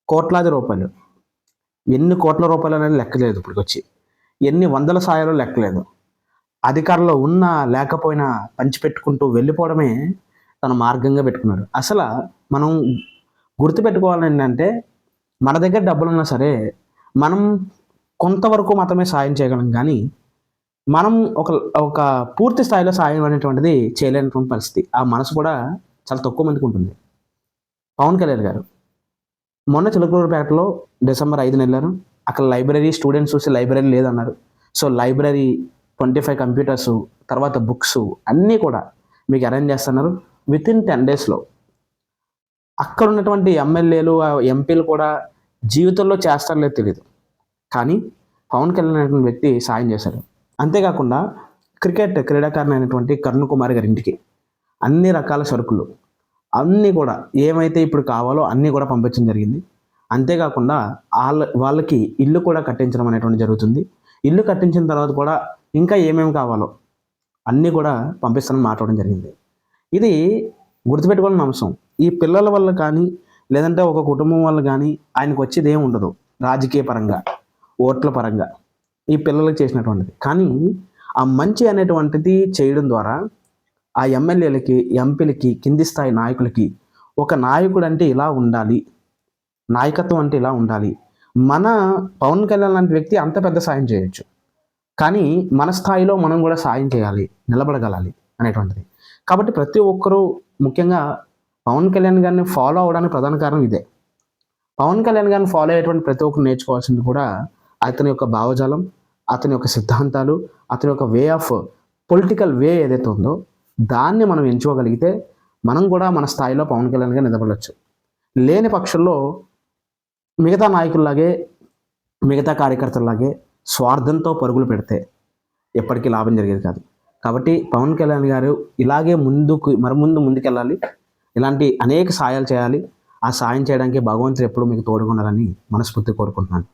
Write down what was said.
కోట్లాది రూపాయలు, ఎన్ని కోట్ల రూపాయలు అనేది లెక్కలేదు ఇప్పటికొచ్చి, ఎన్ని వందల సాయాలు లెక్కలేదు. అధికారంలో ఉన్నా లేకపోయినా పంచిపెట్టుకుంటూ వెళ్ళిపోవడమే తన మార్గంగా పెట్టుకున్నాడు. అసలు మనం గుర్తుపెట్టుకోవాలి ఏంటంటే, మన దగ్గర డబ్బులున్నా సరే మనం కొంతవరకు మాత్రమే సాయం చేయగలం, కానీ మనం ఒక ఒక పూర్తి స్థాయిలో సాయం అనేటువంటిది చేయలేనటువంటి పరిస్థితి. ఆ మనసు కూడా చాలా తక్కువ మందికి ఉంటుంది. పవన్ కళ్యాణ్ గారు మొన్న చిలకలూరుపేటలో డిసెంబర్ 5న వెళ్ళారు. అక్కడ లైబ్రరీ స్టూడెంట్స్ చూసి లైబ్రరీ లేదన్నారు. సో లైబ్రరీ 25 కంప్యూటర్స్, తర్వాత బుక్స్ అన్నీ కూడా మీకు అరేంజ్ చేస్తున్నారు వితిన్ 10 డేస్లో. అక్కడ ఉన్నటువంటి ఎమ్మెల్యేలు ఎంపీలు కూడా జీవితంలో చేస్తారో లేదో తెలియదు, కానీ పవన్ కళ్యాణ్ అనేటువంటి వ్యక్తి సాయం చేశారు. అంతేకాకుండా క్రీడాకారిణి అయినటువంటి కరుణ్ కుమార్ గారి ఇంటికి అన్ని రకాల సరుకులు అన్నీ కూడా ఏమైతే ఇప్పుడు కావాలో అన్నీ కూడా పంపించడం జరిగింది. అంతేకాకుండా వాళ్ళకి ఇల్లు కూడా కట్టించడం అనేటువంటి జరుగుతుంది. ఇల్లు కట్టించిన తర్వాత కూడా ఇంకా ఏమేమి కావాలో అన్నీ కూడా పంపిస్తానని మాట్లాడడం జరిగింది. ఇది గుర్తుపెట్టుకోవాలని అంశం. ఈ పిల్లల వల్ల కానీ లేదంటే ఒక కుటుంబం వల్ల కానీ ఆయనకు వచ్చేది ఏమి ఉండదు రాజకీయ పరంగా, ఓట్ల పరంగా ఈ పిల్లలకు చేసినటువంటిది. కానీ ఆ మంచి అనేటువంటిది చేయడం ద్వారా ఆ ఎమ్మెల్యేలకి, ఎంపీలకి, కింది స్థాయి నాయకులకి ఒక నాయకుడు అంటే ఇలా ఉండాలి, నాయకత్వం అంటే ఇలా ఉండాలి, మన పవన్ కళ్యాణ్ లాంటి వ్యక్తి అంత పెద్ద సాయం చేయొచ్చు, కానీ మన స్థాయిలో మనం కూడా సాయం చేయాలి, నిలబడగలాలి అనేటువంటిది. కాబట్టి ప్రతి ఒక్కరూ ముఖ్యంగా పవన్ కళ్యాణ్ గారిని ఫాలో అవడానికి ప్రధాన కారణం ఇదే. పవన్ కళ్యాణ్ గారిని ఫాలో అయ్యేటువంటి ప్రతి ఒక్కరు నేర్చుకోవాల్సింది కూడా అతని యొక్క భావజాలం, అతని యొక్క సిద్ధాంతాలు, అతని యొక్క వే ఆఫ్ పొలిటికల్ వే ఏదైతే ఉందో దాన్ని మనం ఎంచుకోగలిగితే మనం కూడా మన స్థాయిలో పవన్ కళ్యాణ్ గారు నిలబడవచ్చు. లేని పక్షంలో మిగతా నాయకుల్లాగే, మిగతా కార్యకర్తల్లాగే స్వార్థంతో పరుగులు పెడితే ఎప్పటికీ లాభం జరిగేది కాదు. కాబట్టి పవన్ కళ్యాణ్ గారు ఇలాగే ముందుకెళ్ళాలి, ఇలాంటి అనేక సాయాలు చేయాలి. ఆ సాయం చేయడానికి భగవంతుడు ఎప్పుడు మీకు తోడుగా ఉండాలని మనస్ఫూర్తిగా కోరుకుంటున్నాను.